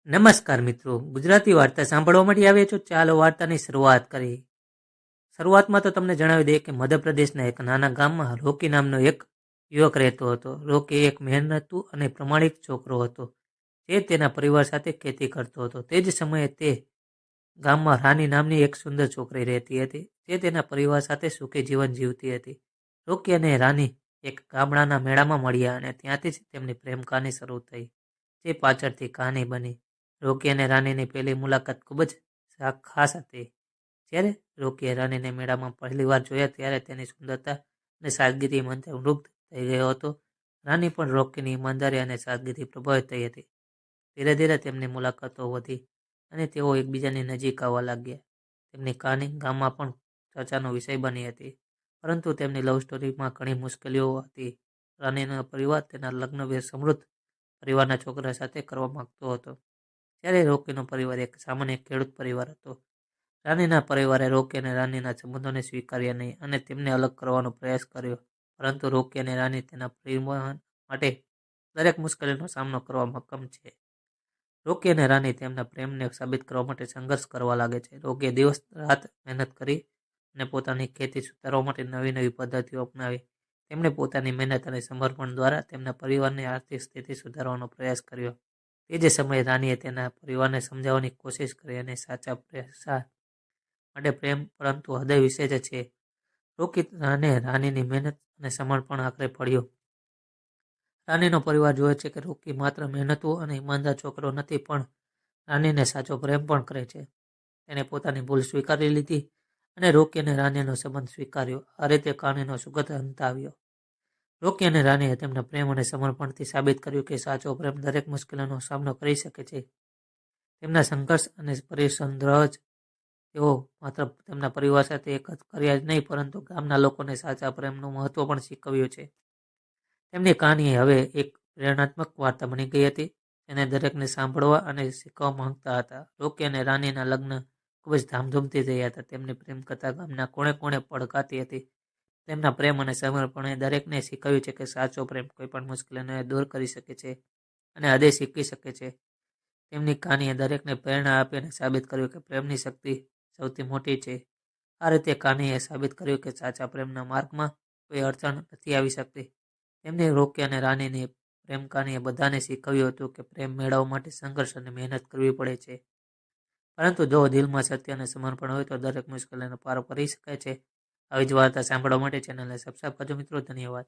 નમસ્કાર મિત્રો, ગુજરાતી વાર્તા સાંભળવા માટે આવ્યા છો. ચાલો વાર્તાની શરૂઆત કરીએ. શરૂઆતમાં તો તમને જણાવી દઈએ કે મધ્યપ્રદેશના એક નાના ગામમાં રોકી નામનો એક યુવક રહેતો હતો. રોકી એક મહેનતુ અને પ્રમાણિક છોકરો હતો, જે તેના પરિવાર સાથે ખેતી કરતો હતો. તે જ સમયે તે ગામમાં રાની નામની એક સુંદર છોકરી રહેતી હતી, જે તેના પરિવાર સાથે સુખી જીવન જીવતી હતી. રોકી અને રાની એક ગામડાના મેળામાં મળ્યા અને ત્યાંથી જ તેમની પ્રેમ કહાની શરૂ થઈ, જે પાછળથી કહાની બની. રોકી અને રાનીની પહેલી મુલાકાત ખૂબ જ ખાસ હતી. જ્યારે રોકીએ રાનીને મેળામાં પહેલીવાર જોયા ત્યારે તેની સુંદરતા અને સાદગીથી મંત્રમુગ્ધ થઈ ગયો હતો. રાની પણ રોકીની ઈમાનદારી અને સાદગીથી પ્રભાવિત થઈ હતી. ધીરે ધીરે તેમની મુલાકાતો વધી અને તેઓ એકબીજાની નજીક આવવા લાગ્યા. તેમની કહાની ગામમાં પણ ચર્ચાનો વિષય બની હતી, પરંતુ તેમની લવ સ્ટોરીમાં ઘણી મુશ્કેલીઓ હતી. રાનીનો પરિવાર તેના લગ્ન સમૃદ્ધ પરિવારના છોકરા સાથે કરવા માંગતો હતો, જ્યારે રોકીનો પરિવાર એક સામાન્ય ખેડૂત પરિવાર હતો. રાનીના પરિવારે રોકી અને રાનીના સંબંધોને સ્વીકાર્યા નહીં અને તેમને અલગ કરવાનો પ્રયાસ કર્યો, પરંતુ રોકી અને રાની તેના પરિવાર માટે દરેક મુશ્કેલીનો સામનો કરવા મક્કમ છે. રોકી અને રાની તેમના પ્રેમને સાબિત કરવા માટે સંઘર્ષ કરવા લાગે છે. રોકીએ દિવસ રાત મહેનત કરી અને પોતાની ખેતી સુધારવા માટે નવી નવી પદ્ધતિઓ અપનાવી. તેમણે પોતાની મહેનત અને સમર્પણ દ્વારા તેમના પરિવારની આર્થિક સ્થિતિ સુધારવાનો પ્રયાસ કર્યો. તે જ સમયે રાનીએ તેના પરિવારને સમજાવવાની કોશિશ કરી અને સાચા માટે પ્રેમ પરંતુ હૃદય વિશે જ છે. રોકી અને રાનીની મહેનત અને સમર્પણ આખરે પડ્યું. રાનીનો પરિવાર જોવે છે કે રોકી માત્ર મહેનતુ અને ઈમાનદાર છોકરો નથી, પણ રાનીને સાચો પ્રેમ પણ કરે છે. તેને પોતાની ભૂલ સ્વીકારી લીધી અને રોકી અને રાનીનો સંબંધ સ્વીકાર્યો. આ રીતે કહાનીનો સુખદ અંત આવ્યો. રોકી અને રાનીએ તેમના પ્રેમ અને સમર્પણથી સાબિત કર્યું કે સાચો પ્રેમ દરેક મુશ્કેલીનો સામનો કરી શકે છે. તેમના સંઘર્ષ અને પરિશ્રમ દ્વારા જ તેઓ માત્ર તેમના પરિવાર સાથે એક જ કર્યા જ નહીં, પરંતુ ગામના લોકોને સાચા પ્રેમનું મહત્વ પણ શીખવ્યું છે. તેમની કહાની હવે એક પ્રેરણાત્મક વાર્તા બની ગઈ હતી, જેને દરેકને સાંભળવા અને શીખવા માંગતા હતા. રોકી અને રાનીના લગ્ન ખૂબ જ ધામધૂમથી થયા હતા. તેમની પ્રેમ કથા ગામના કોણે કોણે પડકાતી હતી. તેમના પ્રેમ અને સમર્પણે દરેકને શીખવ્યું છે કે સાચો પ્રેમ કોઈ પણ મુશ્કેલીને દૂર કરી શકે છે અને હૃદય શીખી શકે છે. તેમની કહાનીએ દરેકને પ્રેરણા આપી અને સાબિત કર્યું કે પ્રેમની શક્તિ સૌથી મોટી છે. આ રીતે કહાનીએ સાબિત કર્યું કે સાચા પ્રેમના માર્ગમાં કોઈ અડચણ નથી આવી શકતી. તેમની રોકી અને રાનીની પ્રેમ કહાનીએ બધાને શીખવ્યું હતું કે પ્રેમ મેળવવા માટે સંઘર્ષ અને મહેનત કરવી પડે છે, પરંતુ જો દિલમાં સત્ય અને સમર્પણ હોય તો દરેક મુશ્કેલીનો પાર કરી શકાય છે. આવી જ વાર્તા સાંભળવા માટે ચેનલને સબસ્ક્રાઇબ કરજો મિત્રો. ધન્યવાદ.